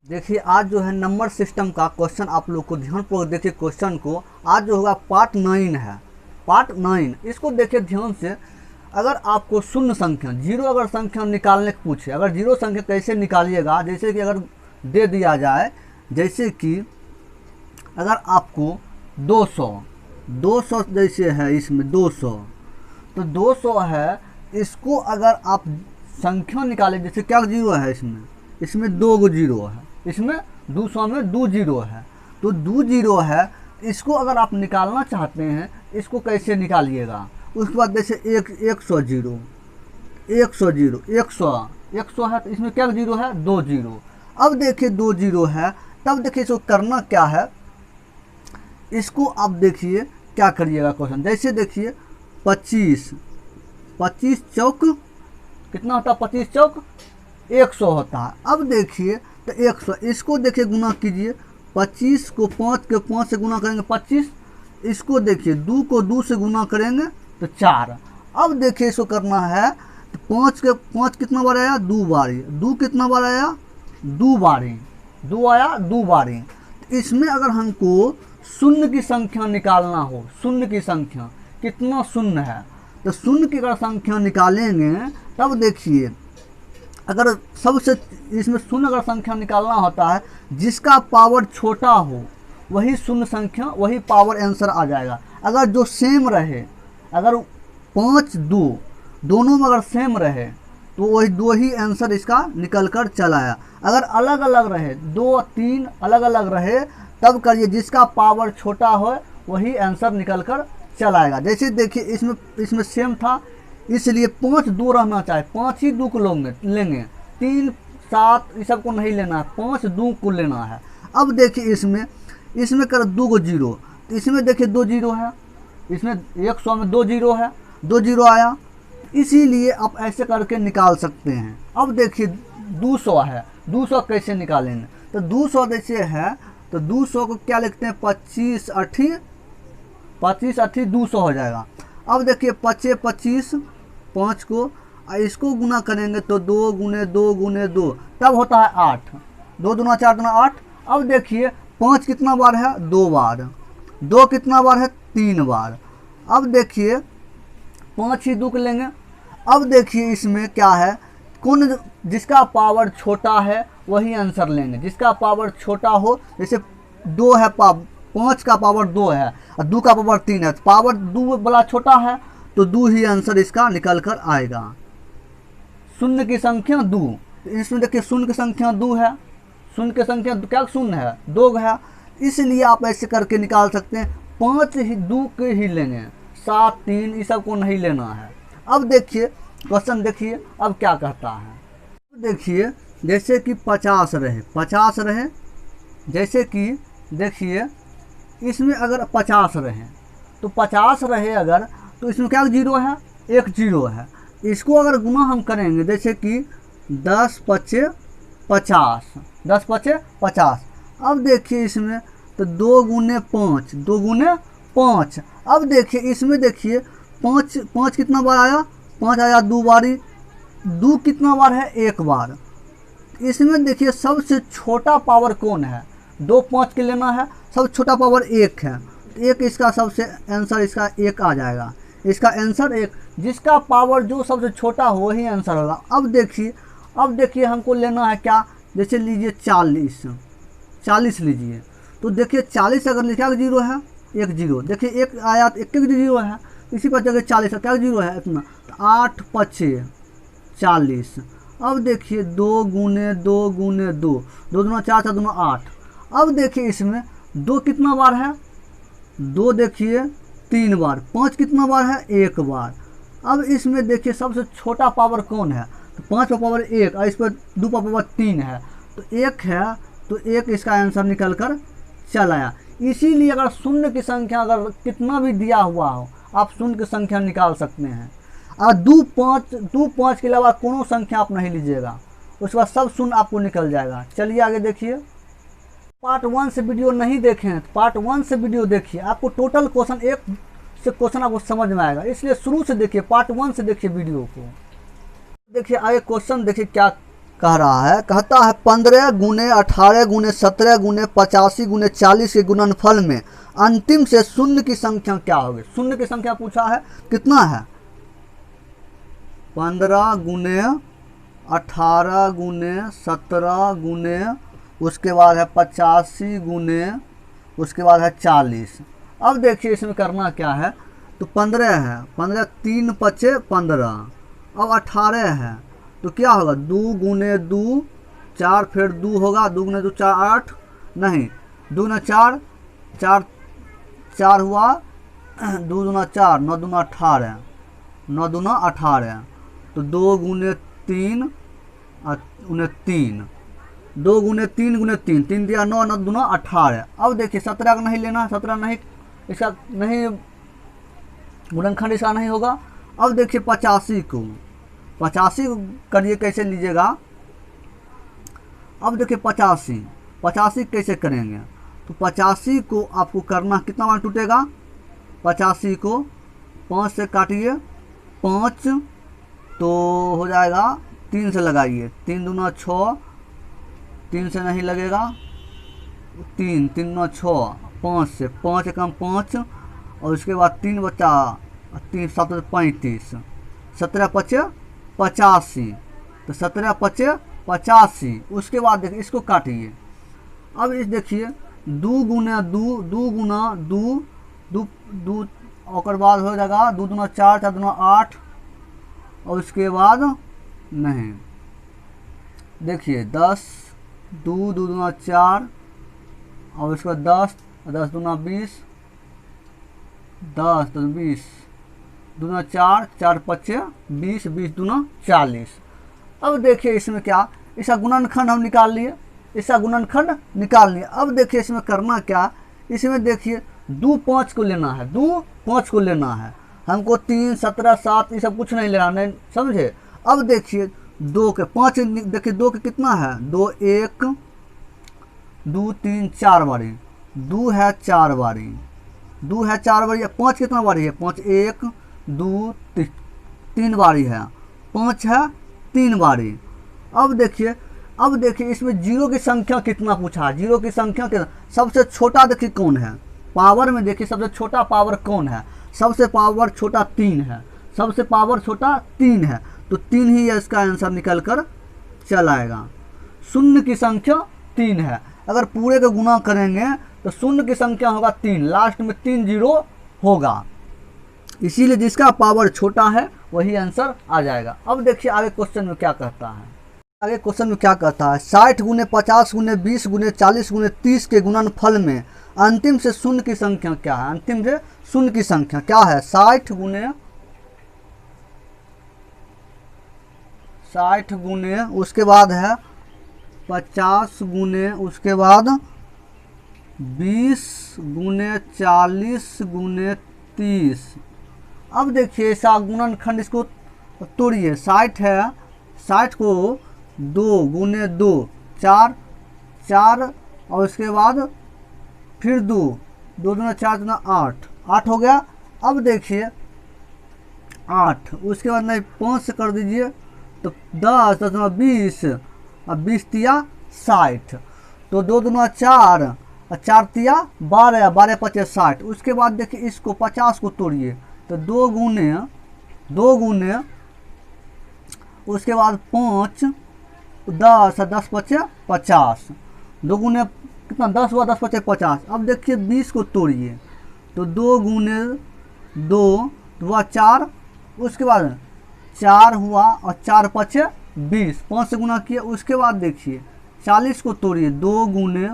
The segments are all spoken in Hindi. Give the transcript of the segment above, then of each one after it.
देखिए आज जो है नंबर सिस्टम का क्वेश्चन आप लोग को ध्यानपूर्वक देखिए। क्वेश्चन को आज जो होगा पार्ट 9 है। पार्ट 9 इसको देखिए ध्यान से। अगर आपको शून्य संख्या जीरो अगर संख्या निकालने को पूछे, अगर जीरो संख्या कैसे निकालिएगा, जैसे कि अगर दे दिया जाए, जैसे कि अगर आपको 200 जैसे है, इसमें 200 तो 200 है, इसको अगर आप संख्या निकालें, जैसे क्या जीरो है इसमें दो गो जीरो है, इसमें 200 में दो जीरो है, तो दो जीरो है, इसको अगर आप निकालना चाहते हैं इसको कैसे निकालिएगा। उसके बाद जैसे 100 जीरो, 100 जीरो, 100 है, तो इसमें क्या जीरो है, दो जीरो। अब देखिए दो जीरो है, तब देखिए इसको करना क्या है, इसको आप देखिए क्या करिएगा क्वेश्चन। जैसे देखिए 25 चौक कितना होता है, 25 चौक 100 होता है। अब देखिए तो 100, इसको देखिए गुना कीजिए, 25 को 5 से गुना करेंगे 25, इसको देखिए 2 को 2 से गुना करेंगे तो 4। अब देखिए इसको करना है तो 5 कितना बार आया, 2 बारी, 2 कितना बार आया, 2 बारी, 2 आया 2 बारी। तो इसमें अगर हमको शून्य की संख्या निकालना हो, शून्य की संख्या कितना शून्य है, तो शून्य की अगर संख्या निकालेंगे तब देखिए, अगर सबसे इसमें शून्य अगर संख्या निकालना होता है, जिसका पावर छोटा हो वही शून्य संख्या, वही पावर आंसर आ जाएगा। अगर जो सेम रहे, अगर 5 2 दोनों में अगर सेम रहे तो वही दो ही आंसर इसका निकल कर चला आया। अगर अलग अलग रहे, 2 3 अलग अलग रहे, तब करिए जिसका पावर छोटा हो वही आंसर निकल कर चला आएगा। जैसे देखिए इसमें सेम था, इसलिए 5 2 रहना चाहिए, 5 ही 2 को लेंगे, 3 7 ये सब को नहीं लेना है, 5 2 को लेना है। अब देखिए इसमें कर 2 को जीरो, तो इसमें देखिए 2 जीरो है, इसमें 100 में 2 जीरो है, 2 जीरो आया, इसीलिए आप ऐसे करके निकाल सकते हैं। अब देखिए 200 है, 200 कैसे निकालेंगे, तो 200 जैसे है तो 200 को क्या लिखते हैं, 25 8 200 हो जाएगा। अब देखिए 25 5 को इसको गुना करेंगे तो 2 गुने 2 गुने 2 तब होता है 8, 2 दूना 4 दूना 8। अब देखिए 5 कितना बार है, 2 बार, 2 कितना बार है, 3 बार। अब देखिए 5 ही 2 को लेंगे। अब देखिए इसमें क्या है, कौन जिसका पावर छोटा है वही आंसर लेंगे, जिसका पावर छोटा हो। जैसे 2 है, 5 का पावर 2 है और 2 का पावर 3 है, तो पावर 2 वाला छोटा है तो 2 ही आंसर इसका निकल कर आएगा। शून्य की संख्या 2, इसमें देखिए शून्य की संख्या 2 है, शून्य की संख्या क्या शून्य है, 2 है, इसलिए आप ऐसे करके निकाल सकते हैं। 5 ही 2 के ही लेंगे, 7 3 ये सब को नहीं लेना है। अब देखिए क्वेश्चन देखिए अब क्या कहता है, देखिए जैसे कि 50 रहे, जैसे कि देखिए इसमें अगर 50 रहे तो 50 रहे अगर, तो इसमें क्या जीरो है, 1 जीरो है। इसको अगर गुना हम करेंगे, जैसे कि 10 5 50, 10 5 50। अब देखिए इसमें तो 2 गुने 5, 2 गुने 5। अब देखिए इसमें देखिए 5 कितना बार आया, 5 आया 2 बारी, 2 कितना बार है, 1 बार। इसमें देखिए सबसे छोटा पावर कौन है, 2 5 के लेना है, सबसे छोटा पावर 1 है, 1 इसका सबसे आंसर इसका 1 आ जाएगा, इसका आंसर 1। जिसका पावर जो सबसे छोटा हो वही आंसर होगा। अब देखिए हमको लेना है क्या, जैसे लीजिए 40 लीजिए, तो देखिए 40 अगर लिखा जीरो है, 1 जीरो, देखिए 1 आया तो 1 जीरो है, इसी पर जगह 40 है, क्या जीरो है इतना, तो 8 5 40। अब देखिए 2 गुने 2 गुने 2, 2 दूना 4 4 दूना 8। अब देखिए इसमें 2 कितना बार है, 2 देखिए 3 बार, 5 कितना बार है, 1 बार। अब इसमें देखिए सबसे छोटा पावर कौन है, तो 5 का पावर 1 और इस पर 2 का पावर 3 है, तो 1 है, तो 1 इसका आंसर निकल कर चल आया। इसीलिए अगर शून्य की संख्या अगर कितना भी दिया हुआ हो, आप शून्य की संख्या निकाल सकते हैं। और 2 5 के अलावा कोनो संख्या आप नहीं लीजिएगा, उसके बाद सब शून्य आपको निकल जाएगा। चलिए आगे देखिए। पार्ट 1 से वीडियो नहीं देखें तो पार्ट 1 से वीडियो देखिए, आपको टोटल क्वेश्चन एक से क्वेश्चन आपको समझ में आएगा, इसलिए शुरू से देखिए, पार्ट 1 से देखिए वीडियो को। देखिए आगे क्वेश्चन देखिए क्या कह रहा है, कहता है 15 गुने 18 गुने 17 गुने 85 गुने 40 के गुणनफल में अंतिम से शून्य की संख्या क्या होगी। शून्य की संख्या पूछा है, कितना है 15 गुने 18 गुने 17 गुने उसके बाद है 85 गुने उसके बाद है 40। अब देखिए इसमें करना क्या है, तो 15 है, 15 3 पचे 15, अब 18 है तो क्या होगा 2 गुने 2 4 फिर 2 होगा, 2 गुने 2 4 8, नहीं 2 गुना 4 4 4 हुआ, 2 गुना 4 9 दूना 18, 9 दूना 18, तो 2 गुने 3 गुने 3, 2 गुने 3 गुने 3, 3 दिया 9, 9 दूना 18। अब देखिए 17 का नहीं लेना, 17 नहीं, इसका नहीं गुणनखंड इसका नहीं होगा। अब देखिए 85 को, 85 करिए कैसे लीजिएगा। अब देखिए 85 कैसे करेंगे, तो 85 को आपको करना कितना बार टूटेगा, 85 को 5 से काटिए 5 तो हो जाएगा, 3 से लगाइए, 3 दूना 6, 3 से नहीं लगेगा, 3 3 9 6, 5 से 5 एकम 5 और उसके बाद 3 बचा 3 7 35, 17 पचे 85, तो 17 पचे 85। उसके बाद देखिए इसको काटिए। अब इस देखिए 2 गुना 2 2 गुना 2 2 2 और बाद हो जाएगा 2 दूना 4 4 दूना 8 और उसके बाद नहीं देखिए 10 2 2 दूना 4 और उसके बाद 10 10 दूना 20 10 तो 20 दूना 4 4 पचे 20 20 दूना 40। अब देखिए इसमें क्या, इसका गुणनखंड हम निकाल लिए, इसका गुणनखंड निकाल लिए। अब देखिए इसमें करना क्या, इसमें देखिए 2 5 को लेना है, 2 5 को लेना है हमको, 3 17 7 ये सब कुछ नहीं लेना, नहीं समझे। अब देखिए 2 के 5 देखिए 2 के कितना है, 2 1 2 3 4 बारी, 2 है 4 बारी, 2 है 4 बारी, 5 कितना बारी है, 5 1 2 3 बारी है, 5 है 3 बारी। अब देखिए इसमें जीरो की संख्या कितना पूछा है, जीरो की संख्या कितना, सबसे छोटा देखिए कौन है, पावर में देखिए सबसे छोटा पावर कौन है, सबसे पावर छोटा 3 है, सबसे पावर छोटा 3 है, तो 3 ही इसका आंसर निकल कर चल आएगा। शून्य की संख्या 3 है, अगर पूरे का गुना करेंगे तो शून्य की संख्या होगा 3, लास्ट में 3 जीरो होगा, इसीलिए जिसका पावर छोटा है वही आंसर आ जाएगा। अब देखिए आगे क्वेश्चन में क्या कहता है, आगे क्वेश्चन में क्या कहता है, 60 गुने 50 गुने 20 गुने 40 गुने 30 के गुणनफल में अंतिम से शून्य की संख्या क्या है, अंतिम से शून्य की संख्या क्या है, 60 गुने उसके बाद है 50 गुने उसके बाद 20 गुने 40 गुने 30। अब देखिए ऐसा गुणनखंड इसको तोड़िए, 60 है, 60 को 2 गुने 2 4 4 और उसके बाद फिर 2 2 दूना 4 दूना 8 8 हो गया। अब देखिए 8 उसके बाद नहीं 5 से कर दीजिए तो 10 10 दूना 20 और 20 तिया 60, तो 2 दूना 4 और 4 तिया 12 12 पचे 60। उसके बाद देखिए इसको 50 को तोड़िए तो 2 गुने उसके बाद 5 10 10 पचे 50, 2 गुने कितना 10 हुआ 10 पचे 50। अब देखिए 20 को तोड़िए तो 2 गुने 2 हुआ 4, उसके बाद 4 हुआ और 4 पचे 20, 5 से गुना किया। उसके बाद देखिए 40 को तोड़िए 2 गुने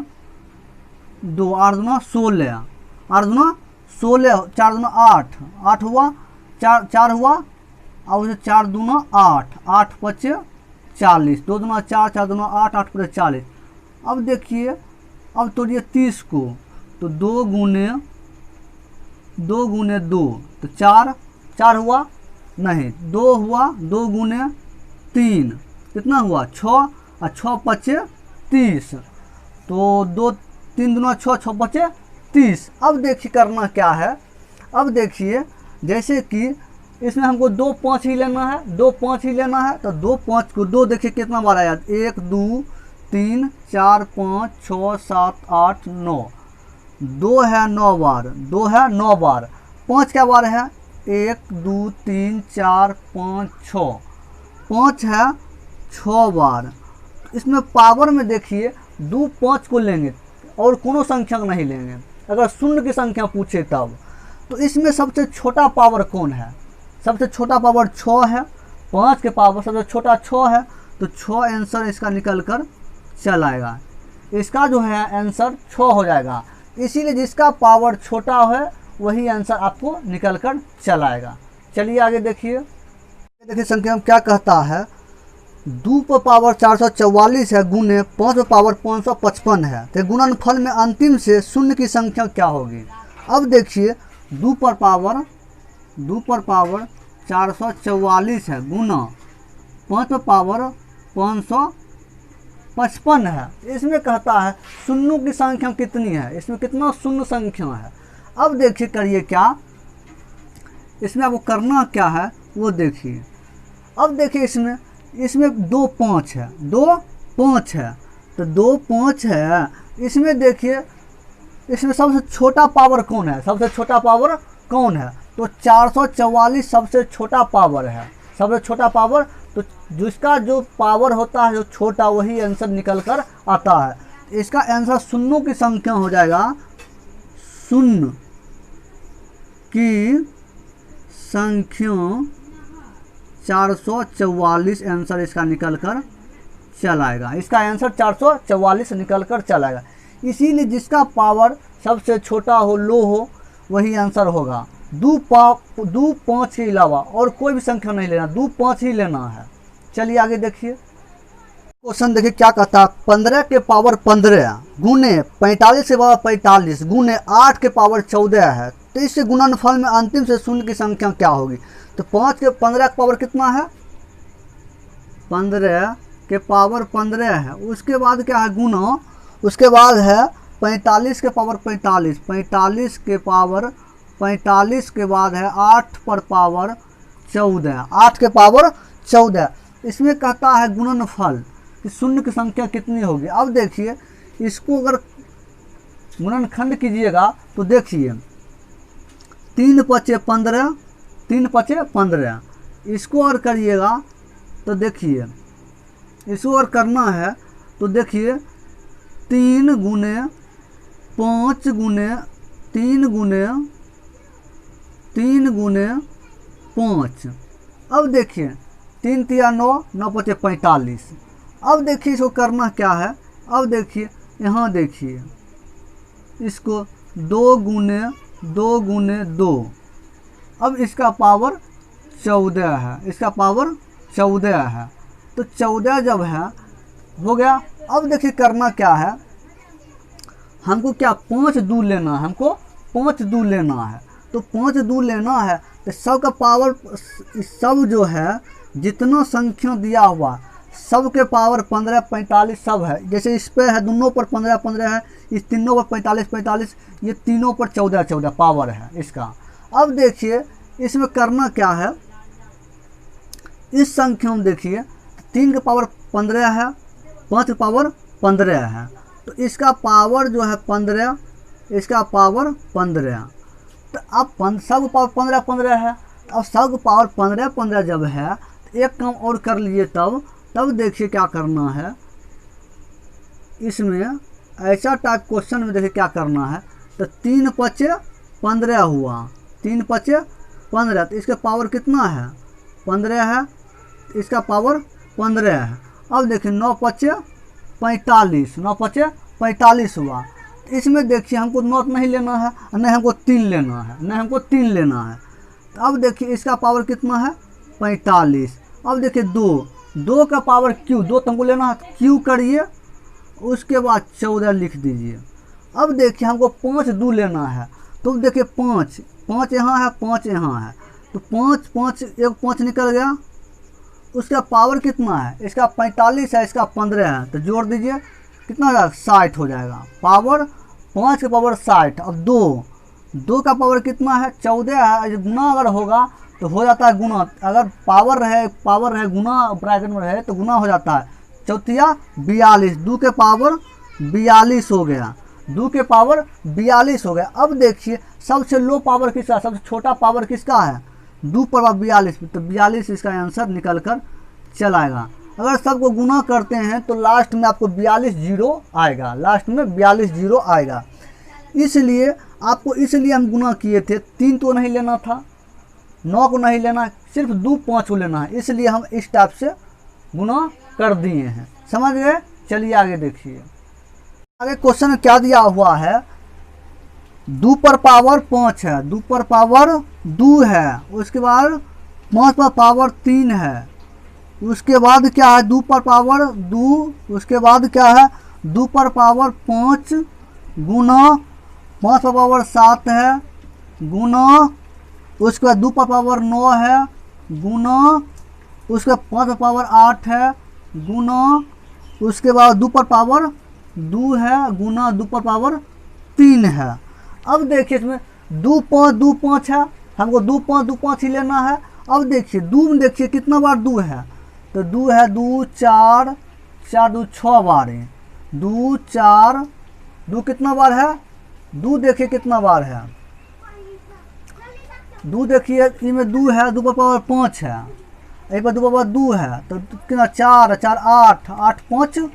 2 8 दूना 16 8 दूना 16 4 दूना 8 8 हुआ 4 हुआ और 4 दूना 8 8 पचे 40, 2 दूना 4 4 दूना 8 8 पचे 40। अब देखिए अब तोड़िए 30 को तो 2 गुने 2 तो 4 हुआ नहीं 2 हुआ, 2 गुने 3 कितना हुआ 6 और 6 पचे 30, तो 2 3 दूना 6 6 पचे 30। अब देखिए करना क्या है, अब देखिए जैसे कि इसमें हमको 2 5 ही लेना है, 2 5 ही लेना है। तो 2 5 को 2 देखिए कितना बार आया, 1 2 3 4 5 6 7 8 9, 2 है 9 बार, 2 है 9 बार। 5 क्या बार है, 1 2 3 4 5 6, 5 है 6 बार। इसमें पावर में देखिए 2 5 को लेंगे और कोनो संख्या नहीं लेंगे, अगर शून्य की संख्या पूछे तब। तो इसमें सबसे छोटा पावर कौन है, सबसे छोटा पावर 6 है। 5 के पावर सबसे छोटा 6 है, तो 6 आंसर इसका निकल कर चल आएगा। इसका जो है आंसर 6 हो जाएगा। इसीलिए जिसका पावर छोटा है वही आंसर आपको निकल कर चल आएगा। चलिए आगे देखिए, देखिए संख्या में क्या कहता है, 2 पर पावर 444 है गुने 5 पर पावर 555 है, तो गुणनफल में अंतिम से शून्य की संख्या क्या होगी। अब देखिए 2 पर पावर 444 है गुना 5 पर पावर 555 है। इसमें कहता है शून्यों की संख्या कितनी है, इसमें कितना शून्य संख्या है। अब देखिए करिए क्या, इसमें आपको करना क्या है वो देखिए। अब देखिए इसमें 2 5 है, 2 5 है, तो 2 5 है। इसमें देखिए इसमें सबसे छोटा पावर कौन है, सबसे छोटा पावर कौन है, तो 444 सबसे छोटा पावर है, सबसे छोटा पावर। तो जिसका जो पावर होता है जो छोटा वही आंसर निकल कर आता है। इसका आंसर शून्यों की संख्या हो जाएगा, शून्य की संख्या 444 आंसर इसका निकल कर चल आएगा। इसका आंसर 444 निकल कर चल आएगा। इसीलिए जिसका पावर सबसे छोटा हो, लो हो, वही आंसर होगा। 2 5 के अलावा और कोई भी संख्या नहीं लेना, 2 5 ही लेना है। चलिए आगे देखिए, क्वेश्चन देखिए क्या कहता है, 15 के पावर 15 गुने 45 के पावर 45 गुने 8 के पावर 14 है, तो इससे गुणनफल में अंतिम से शून्य की संख्या क्या होगी। तो 5 के 15 का पावर कितना है, 15 के पावर 15 है। उसके बाद क्या है गुना, उसके बाद है 45 के पावर 45, 45 के पावर 45 के बाद है 8 पर पावर 14, 8 के पावर 14। इसमें कहता है गुणनफल कि शून्य की संख्या कितनी होगी। अब देखिए इसको अगर गुणनखंड कीजिएगा तो देखिए 3 5 15, 3 5 15। इसको और करिएगा तो देखिए, इसको और करना है तो देखिए 3 गुने 5 गुने 3 गुने 3 गुने 5। अब देखिए 3 3 9, 9 5 45। अब देखिए इसको करना क्या है, अब देखिए यहाँ देखिए इसको 2 गुने 2 गुने 2। अब इसका पावर 14 है, इसका पावर 14 है। तो 14 जब है हो गया। अब देखिए करना क्या है, हमको क्या 5 दूर लेना है, हमको 5 दूर लेना है। तो 5 दूर लेना है तो सब का पावर, सब जो है जितना संख्या दिया हुआ सब के पावर 15 45 सब है। जैसे इस पे है दोनों पर 15 15 है, इस तीनों पर 45 45, ये तीनों पर 14 14 पावर है इसका। अब देखिए इसमें करना क्या है, इस संख्या में देखिए 3 के पावर 15 है, 5 के पावर 15 है, तो इसका पावर जो है 15, इसका पावर 15। तो अब सब पावर 15 15 है, अब सब पावर 15 15 जब है तो एक काम और कर लिए। तब देखिए क्या करना है, इसमें ऐसा टाइप क्वेश्चन में देखिए क्या करना है। तो 3 5 15 हुआ, 3 5 15, तो इसका पावर कितना है 15 है, इसका पावर 15 है। अब देखिए 9 5 45, 9 5 45 हुआ। तो इसमें देखिए हमको 9 नहीं लेना है, नहीं हमको 3 लेना है, नहीं हमको 3 लेना है। तो अब देखिए इसका पावर कितना है 45। अब देखिए 2 का पावर क्यू, 2 तो हमको लेना है, क्यू करिए, उसके बाद 14 लिख दीजिए। अब देखिए हमको 5 दूर लेना है, तो देखिए 5 यहाँ है, 5 यहाँ है, तो 5 5 एक 5 निकल गया। उसका पावर कितना है, इसका 45 है, इसका 15 है, तो जोड़ दीजिए कितना हो जाएगा 60 हो जाएगा। पावर 5 के पावर 60। अब 2 का पावर कितना है 14 है, गुना अगर होगा तो हो जाता है गुना। अगर पावर रहे गुना ब्रैकेट में रहे तो गुना हो जाता है। चौथिया 42, 2 के पावर 42 हो गया, 2 के पावर 42 हो गया। अब देखिए सबसे लो पावर किसका, सबसे छोटा पावर किसका है, 2 पर 42, तो 42 इसका आंसर निकल कर चल आएगा। अगर सबको गुना करते हैं तो लास्ट में आपको 42 जीरो आएगा, लास्ट में 42 जीरो आएगा। इसलिए हम गुना किए थे, 3 तो नहीं लेना था, 9 को नहीं लेना, सिर्फ 2 5 को लेना है, इसलिए हम इस टाइप से गुना कर दिए हैं। समझ गए? चलिए आगे देखिए। आगे क्वेश्चन क्या दिया हुआ है, 2 पर पावर 5 है, 2 पर पावर 2 है, उसके बाद 5 पर पावर 3 है, उसके बाद क्या है 2 पर पावर 2, उसके बाद क्या है 2 पर पावर 5 गुना 5 पर पावर 7 है गुना, उसके बाद 2 पर पावर 9 है गुना, उसके बाद 5 पर पावर 8 है गुना, उसके बाद 2 पर पावर 2 है गुना 2 पर पावर 3 है। अब देखिए इसमें 2 5 है, हमको 2 5 ही लेना है। अब देखिए 2 में देखिए कितना बार 2 है, तो 2 है 2 4 2 6 बार है, 2 4 2 कितना बार है, 2 देखिए कितना बार है, 2 देखिए इसमें 2 है, 2 पर पावर 5 है, एक बार 2 पर पावर 2 है, तो कितना 4 4 8 8 5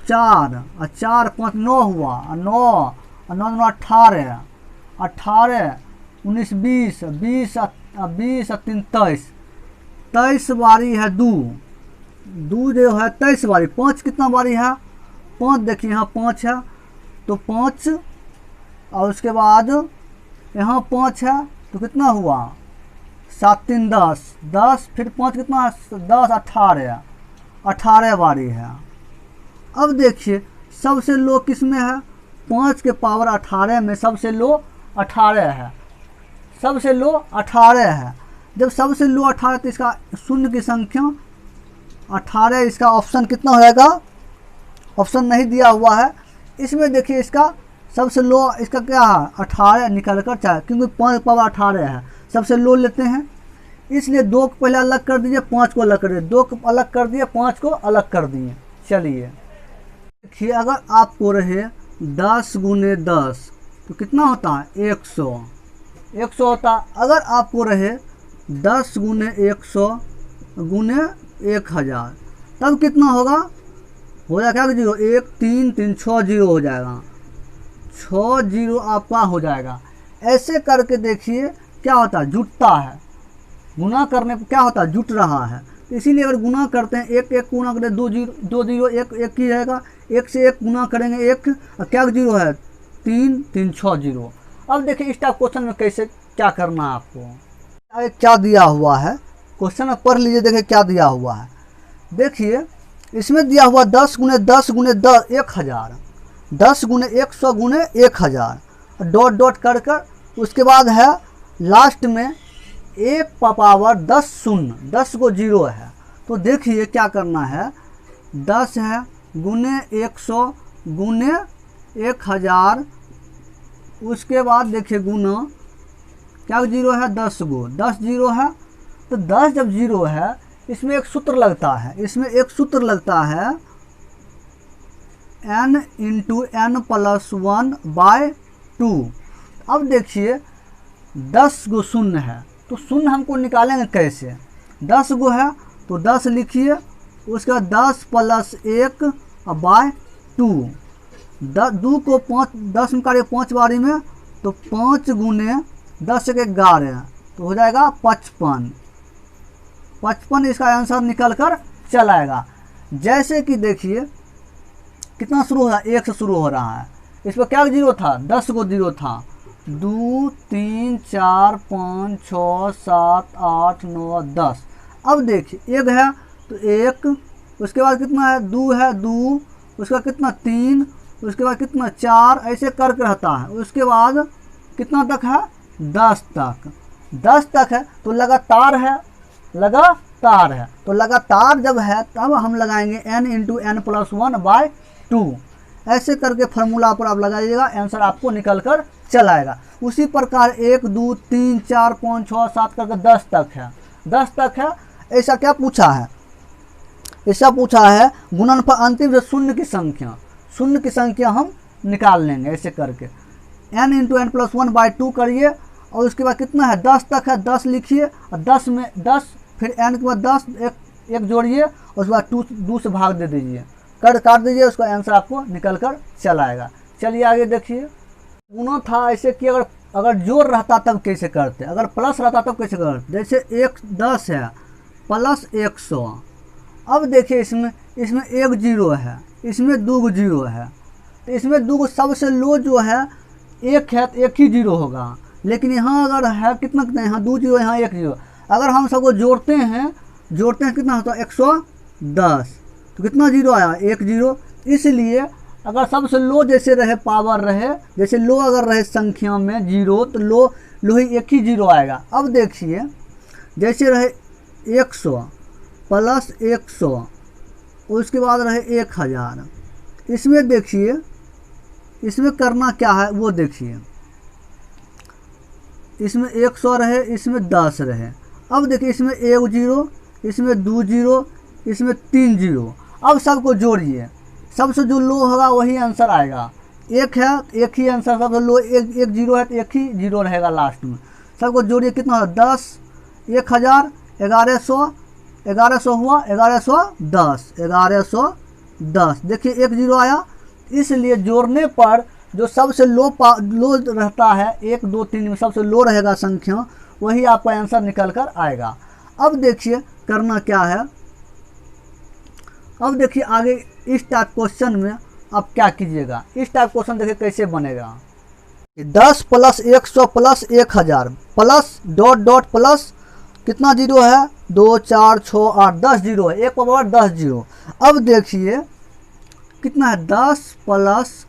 4 और 4 5 9 हुआ, 9 और 9 9 18 18 19 20 20 20 और 3 23 23 बारी है 2 जो है 23 बारी। 5 कितना बारी है, 5 देखिए यहाँ 5 है तो 5, और उसके बाद यहाँ 5 है तो कितना हुआ 7 3 10 10, फिर 5 कितना 10 18 बारी है। अब देखिए सबसे लो किस में है, 5 के पावर 18 में सबसे लो 18 है, सबसे लो 18 है। जब सबसे लो 18 तो इसका शून्य की संख्या 18, इसका ऑप्शन कितना हो जाएगा, ऑप्शन नहीं दिया हुआ है इसमें। देखिए इसका सबसे लो इसका क्या है 18 निकल कर चाहे, क्योंकि 5 पावर 18 है, सबसे लो लेते हैं, इसलिए 2 को पहले अलग कर दीजिए, 5 को अलग कर दिए, 2 को अलग कर दिए, 5 को अलग कर दिए। चलिए देखिए अगर आपको रहे 10 गुने 10 तो कितना होता है 100 होता है। अगर आपको रहे 10 गुने 100 गुने 1000 तब कितना होगा, हो जाएगा जीरो, 1 3 3 6 जीरो हो जाएगा, 6 जीरो आपका हो जाएगा। ऐसे करके देखिए क्या होता है, जुटता है, गुना करने पर क्या होता है जुट रहा है। इसीलिए अगर गुना करते हैं 1 1 गुना करें 2 जीरो 1 ही रहेगा, 1 से 1 गुना करेंगे 1, क्या जीरो है 3 3 6 जीरो। अब देखिए इस टाइप क्वेश्चन में कैसे क्या करना है आपको, आगे क्या दिया हुआ है क्वेश्चन में पढ़ लीजिए। देखिए क्या दिया हुआ है, देखिए इसमें दिया हुआ 10 गुने 10 गुने 1000, 10 गुने 100 गुने 1000 डॉट डॉट कर कर, उसके बाद है लास्ट में 1 पावर 10 शून्य, 10 को जीरो है। तो देखिए क्या करना है, 10 है गुने 100 गुने 1000, उसके बाद देखिए गुना क्या जीरो है 10 गो, 10 जीरो है, तो 10 जब जीरो है इसमें एक सूत्र लगता है, इसमें एक सूत्र लगता है n इंटू n प्लस 1/2। अब देखिए 10 गो शून्य है तो शून्य हमको निकालेंगे कैसे, 10 गो है तो 10 लिखिए, उसके बाद 10 प्लस 1/2, 2 को 5 10 में काटिए 5 बारी में, तो 5 गुने 10 के 11 तो हो जाएगा 55, 55 इसका आंसर निकल कर चल आएगा। जैसे कि देखिए कितना शुरू हो रहा है, 1 से शुरू हो रहा है, इस पर क्या जीरो था 10 को जीरो था, 2 3 4 5 6 7 8 9 10। अब देखिए 1 है तो 1, उसके बाद कितना है 2 है 2, उसका कितना 3, उसके बाद कितना 4, ऐसे करके रहता है। उसके बाद कितना तक है 10 तक, 10 तक है तो लगातार है, लगातार है, तो लगातार जब है तब हम लगाएंगे n इंटू n प्लस 1/2। ऐसे करके फार्मूला पर आप लगाइएगा, आंसर आपको निकल कर चल आएगा। उसी प्रकार 1 2 3 4 5 6 7 करके 10 तक है, 10 तक है। ऐसा क्या पूछा है, ऐसा पूछा है गुणनफल अंतिम जो शून्य की संख्या, शून्य की संख्या हम निकाल लेंगे ऐसे करके। n इंटू एन प्लस 1/2 करिए और उसके बाद कितना है 10 तक है, 10 लिखिए और 10 में 10 फिर n के बाद 10 एक जोड़िए और उसके बाद 2 से भाग दे दीजिए, काट दीजिए, उसका आंसर आपको निकल कर चल आएगा। चलिए आगे देखिए। गुना था ऐसे कि अगर जोड़ रहता तब कैसे करते, अगर प्लस रहता तब कैसे करते। जैसे 10 है प्लस 100। अब देखिए इसमें एक जीरो है, इसमें 2 जीरो है, तो इसमें 2 सबसे लो जो है एक है तो एक ही जीरो होगा। लेकिन यहाँ अगर है कितना कितना, यहाँ 2 जीरो, यहाँ 1 जीरो। अगर हम सबको जोड़ते हैं कितना होता है 110, तो कितना जीरो आया 1 जीरो। इसलिए अगर सबसे लो जैसे रहे पावर रहे, जैसे लो अगर रहे संख्या में जीरो, तो लो ही एक ही जीरो आएगा। अब देखिए जैसे रहे 100 प्लस 100 उसके बाद रहे 1000। इसमें देखिए इसमें करना क्या है वो देखिए, इसमें 100 रहे, इसमें 10 रहे। अब देखिए इसमें 1 जीरो, इसमें 2 जीरो, इसमें 3 जीरो। अब सबको जोड़िए, सबसे जो लो होगा वही आंसर आएगा। एक है एक ही आंसर, सबसे लो एक जीरो है तो एक ही जीरो रहेगा लास्ट में। सबको जोड़िए कितना होगा 10, 1000, 1100 हुआ, 1110। देखिए 1 जीरो आया। इसलिए जोड़ने पर जो सबसे लो रहता है 1 2 3 में सबसे लो रहेगा संख्या, वही आपका आंसर निकल कर आएगा। अब देखिए करना क्या है, अब देखिए आगे इस टाइप क्वेश्चन में आप क्या कीजिएगा। इस टाइप क्वेश्चन देखिए कैसे बनेगा। 10 plus 100 plus 1000 plus dot dot plus कितना जीरो है 2 4 6 8 10 जीरो है, 1 पर 10 जीरो। अब देखिए कितना है 10 plus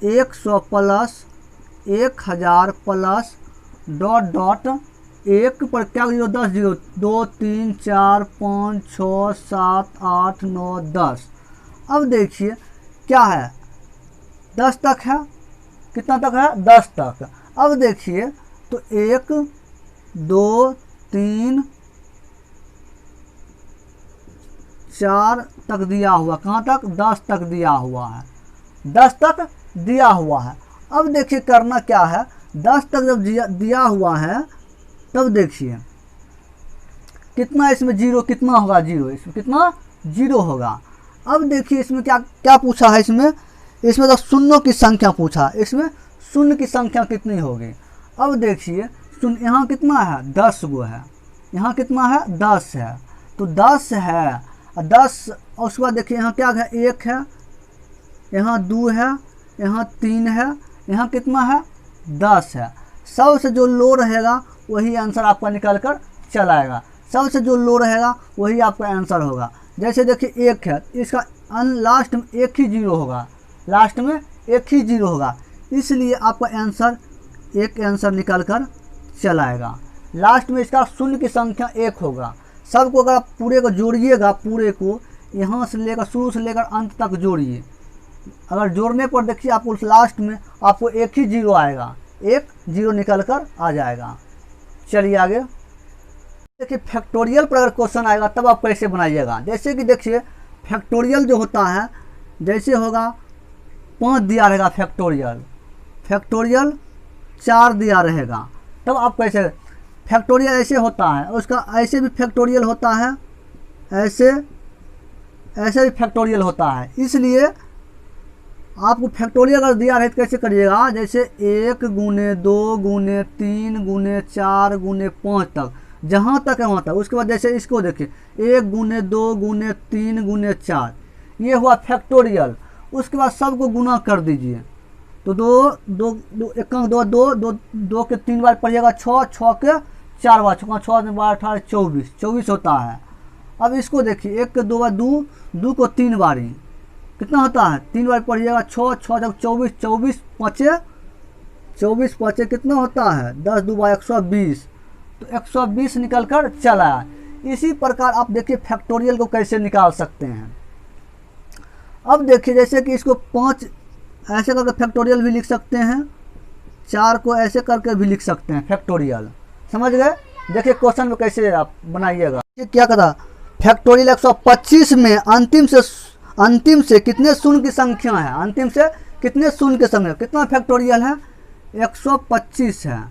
100 plus 1000 plus dot dot 1 पर क्या जीरो 10 जीरो, 2 3 4 5 6 7 8 9 10। अब देखिए क्या है 10 तक है, कितना तक है 10 तक। अब देखिए तो 1 2 3 4 तक दिया हुआ, कहाँ तक 10 तक दिया हुआ है, 10 तक दिया हुआ है। अब देखिए करना क्या है, 10 तक जब दिया हुआ है तब देखिए कितना इसमें जीरो कितना होगा, जीरो इसमें कितना जीरो होगा। अब देखिए इसमें क्या पूछा है, इसमें तो शून्यों की संख्या पूछा, इसमें शून्य की संख्या कितनी होगी। अब देखिए शून्य यहाँ कितना है 10 गो है, यहाँ कितना है 10 है, तो 10 है और 10 और उसके बाद देखिए यहाँ क्या है 1 है, यहाँ 2 है, यहाँ 3 है, यहाँ कितना है 10 है। सबसे जो लो रहेगा वही आंसर आपका निकल कर चला आएगा, सबसे जो लो रहेगा वही आपका आंसर होगा। जैसे देखिए 1 है, इसका लास्ट में एक ही जीरो होगा, लास्ट में एक ही जीरो होगा, इसलिए आपका आंसर एक आंसर निकल कर चला आएगा। लास्ट में इसका शून्य की संख्या 1 होगा। सबको अगर आप पूरे को जोड़िएगा, पूरे को यहाँ से लेकर शुरू से लेकर अंत तक जोड़िए, अगर जोड़ने पर देखिए आपको लास्ट में आपको एक ही जीरो आएगा, एक जीरो निकल कर आ जाएगा। चलिए आगे देखिए फैक्टोरियल पर अगर क्वेश्चन आएगा तब आप कैसे बनाइएगा। जैसे कि देखिए फैक्टोरियल जो होता है, जैसे होगा 5 दिया रहेगा फैक्टोरियल 4 दिया रहेगा, तब आप कैसे फैक्टोरियल ऐसे होता है, उसका ऐसे भी फैक्टोरियल होता है, ऐसे भी फैक्टोरियल होता है। इसलिए आपको फैक्टोरियल अगर दिया रहे तो कैसे करिएगा, जैसे 1 गुने 2 गुने 3 गुने 4 गुने 5 तक, जहाँ तक है वहाँ तक। उसके बाद जैसे इसको देखिए 1 गुने 2 गुने 3 गुने 4, ये हुआ फैक्टोरियल। उसके बाद सबको गुना कर दीजिए, तो 2 के 3 बार पढ़िएगा 6, 6 के 4 बार, 6 बार 18 24 होता है। अब इसको देखिए 1 के 2 बार 2 को 3 बारी कितना होता है, 3 बार पढ़िएगा 6 तक 24 5 कितना होता है 10 2 बार 120, तो 120 निकल कर चला है। इसी प्रकार आप देखिए फैक्टोरियल को कैसे निकाल सकते हैं। अब देखिए जैसे कि इसको 5 ऐसे करके फैक्टोरियल भी लिख सकते हैं, 4 को ऐसे करके भी लिख सकते हैं फैक्टोरियल। समझ गए? देखिए क्वेश्चन में कैसे आप बनाइएगा। ये क्या करा, फैक्टोरियल 125 में अंतिम से कितने शून्य की संख्या है, अंतिम से कितने शून्य की संख्या, कितना फैक्टोरियल है, 125 है,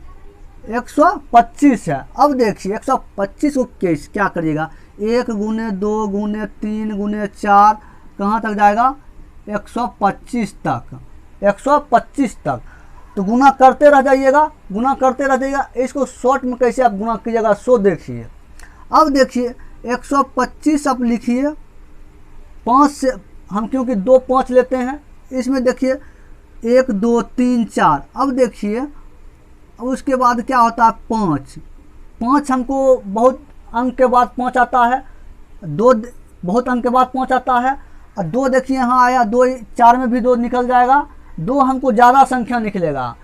125 है। अब देखिए 125 को क्या करिएगा, 1 गुने 2 गुने 3 गुने 4 कहाँ तक जाएगा, 125 तक, 125 तक। तो गुना करते रह जाइएगा, गुना करते रह जाइएगा। इसको शॉर्ट में कैसे आप गुना कीजिएगा सो देखिए। अब देखिए 125 आप लिखिए 5 से, हम क्योंकि 2 5 लेते हैं, इसमें देखिए 1 2 3 4। अब देखिए अब उसके बाद क्या होता है, 5 हमको बहुत अंक के बाद 5 आता है, 2 बहुत अंक के बाद 5 आता है, और 2 देखिए यहाँ आया, 2 4 में भी 2 निकल जाएगा, 2 हमको ज़्यादा संख्या निकलेगा,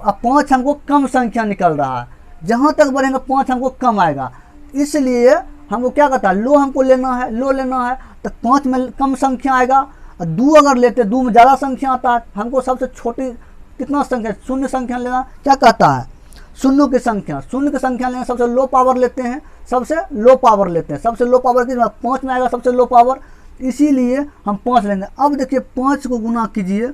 अब 5 हमको कम संख्या निकल रहा है, जहाँ तक बढ़ेंगे 5 हमको कम आएगा। इसलिए हमको क्या कहता है, लो हमको लेना है, लो लेना है, तो 5 में कम संख्या आएगा, और 2 अगर लेते, 2 में ज़्यादा संख्या आता है, हमको सबसे छोटी कितना संख्या, शून्य संख्या लेना। क्या कहता है, शून्य की संख्या लेना, सबसे लो पावर लेते हैं, सबसे लो पावर लेते हैं, सबसे लो पावर कितना, 5 में आएगा सबसे लो पावर, इसीलिए हम 5 लेंगे। अब देखिए 5 को गुना कीजिए,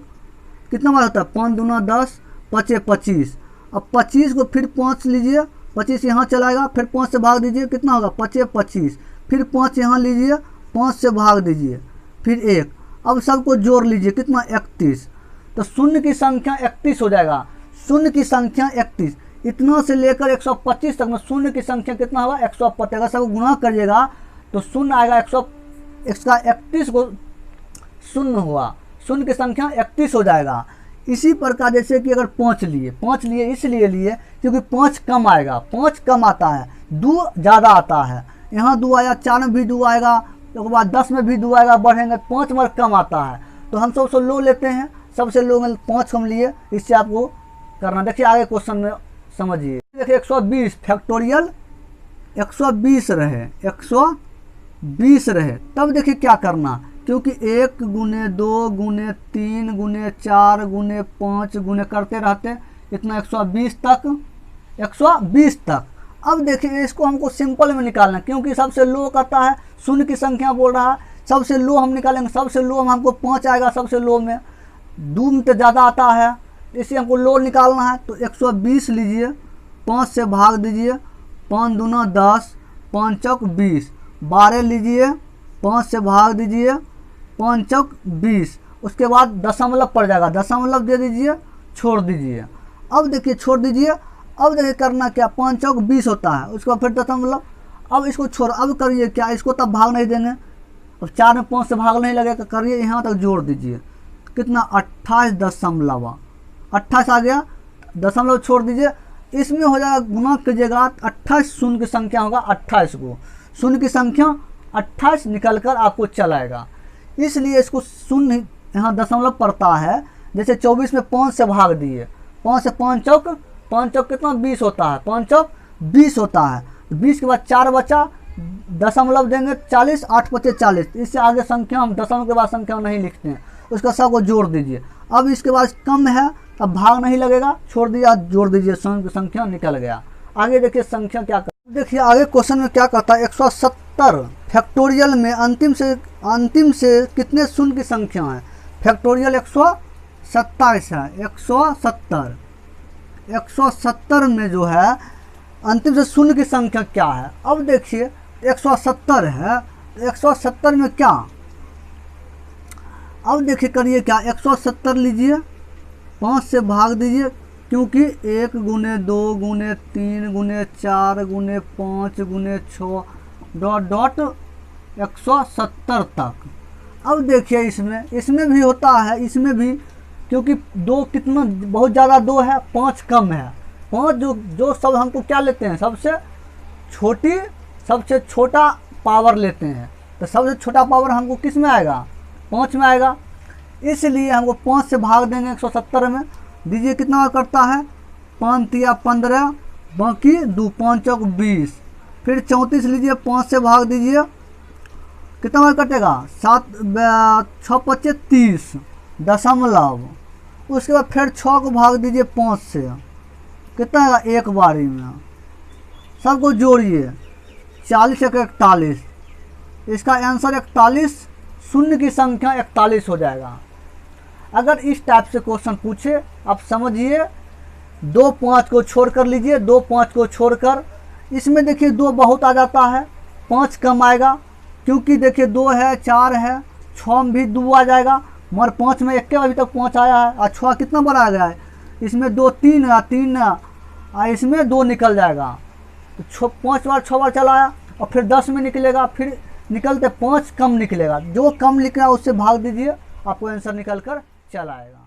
कितना बार होता है, 5 दूना 10, 5 25। अब 25 को फिर 5 लीजिए, 25 यहाँ चलाएगा, फिर 5 से भाग दीजिए, कितना होगा, 5 25, फिर 5 यहाँ लीजिए, 5 से भाग दीजिए, फिर 1। अब सबको जोड़ लीजिए, कितना, 31। तो शून्य की संख्या 31 हो जाएगा, शून्य की संख्या 31। इतना से लेकर 125 तक में शून्य की संख्या कितना होगा, 125। अगर सबको गुना करिएगा तो शून्य आएगा, 131 को शून्य हुआ, शून्य की संख्या 31 हो जाएगा। इसी प्रकार जैसे कि अगर 5 लिए इसलिए लिए क्योंकि 5 कम आएगा, 5 कम आता है, 2 ज़्यादा आता है, यहाँ 2 आया, 4 में भी 2 आएगा, उसके बाद 10 में भी 2 आएगा, बढ़ेंगे, 5 में कम आता है, तो हम सबसे लो लेते हैं, सबसे लो में 5 हम लिए। इससे आपको करना, देखिए आगे क्वेश्चन में समझिए। देखिए 120 फैक्टोरियल 120 रहे, 120 रहे, तब देखिए क्या करना, क्योंकि 1 गुने 2 गुने 3 गुने 4 गुने 5 गुने करते रहते, इतना 120 तक, 120 तक। अब देखिए इसको हमको सिंपल में निकालना, क्योंकि सबसे लो करता है, शून्य की संख्या बोल रहा है, सबसे लो हम निकालेंगे, सबसे लो में हमको 5 आएगा, सबसे लो में 2 में तो ज़्यादा आता है, इसलिए हमको लो निकालना है। तो 120 लीजिए, 5 से भाग दीजिए, 5 दूना 10, 5 चौक 20, 12 लीजिए, 5 से भाग दीजिए, 5 चौक 20, उसके बाद दशमलव पड़ जाएगा, दशमलव दे दीजिए, छोड़ दीजिए। अब देखिए छोड़ दीजिए, अब देखिए करना क्या, 5 चौक 20 होता है, उसके बाद फिर दशमलव, अब इसको छोड़, अब करिए क्या, इसको तब भाग नहीं देंगे, अब 4 में 5 से भाग नहीं लगेगा, करिए यहाँ तक जोड़ दीजिए, कितना, 28 आ गया, दशमलव छोड़ दीजिए, इसमें हो जाएगा, गुना कीजिएगा, 28 शून्य की संख्या होगा, 28 को शून्य की संख्या 28 निकल कर आपको चलाएगा, इसलिए इसको शून्य यहाँ दशमलव पड़ता है। जैसे 24 में 5 से भाग दिए, 5 से 5 चौक कितना, 20 होता है, 5 चौक 20 होता है, 20 के बाद 4 बचा, दशमलव देंगे 40, 8 पचे 40, इससे आगे संख्या हम दशमलव के बाद संख्या नहीं लिखते हैं, उसका सब को जोड़ दीजिए। अब इसके बाद कम है, अब भाग नहीं लगेगा, छोड़ दीजिए, जोड़ दीजिए, संख्या निकल गया। आगे देखिए संख्या क्या कर, देखिए आगे क्वेश्चन में क्या कहता है, 170 फैक्टोरियल में अंतिम से कितने शून्य की संख्या है, फैक्टोरियल 127 है, 170 में जो है अंतिम से शून्य की संख्या क्या है। अब देखिए 170 है, 170 में क्या, अब देखिए करिए क्या, 170 लीजिए, 5 से भाग दीजिए, क्योंकि 1 गुने 2 गुने 3 गुने 4 गुने 5 गुने 6 डॉट 170 तक। अब देखिए इसमें भी होता है, इसमें भी, क्योंकि 2 कितना, बहुत ज़्यादा 2 है, 5 कम है, 5 जो सब हमको क्या लेते हैं, सबसे छोटा पावर लेते हैं, तो सबसे छोटा पावर हमको किस में आएगा, 5 में आएगा, इसलिए हमको 5 से भाग देंगे 170 में, दीजिए कितना करता है, 5 तिया 15, बाकी 2 5 चौक 20, फिर 34 लीजिए, 5 से भाग दीजिए, कितना बार कटेगा, 7 6 25 30, दशमलव, उसके बाद फिर 6 को भाग दीजिए 5 से, कितना आएगा एक बारी में। सबको जोड़िए, 40 एक 41, इसका आंसर 41, शून्य की संख्या 41 हो जाएगा। अगर इस टाइप से क्वेश्चन पूछे आप समझिए, 2 5 को छोड़ कर लीजिए, 2 5 को छोड़कर, इसमें देखिए 2 बहुत आ जाता है, 5 कम आएगा, क्योंकि देखिए 2 है 4 है, 6 में भी 2 आ जाएगा, मगर 5 में एक के अभी तक 5 आया है, और 6 कितना बड़ा आ गया है, इसमें 2 3 है, 3 है, इसमें 2 निकल जाएगा, तो 5 बार 6 बार चलाया, और फिर 10 में निकलेगा, फिर निकलते 5 कम निकलेगा, जो कम निकला उससे भाग दीजिए, आपको आंसर निकल कर चला आएगा।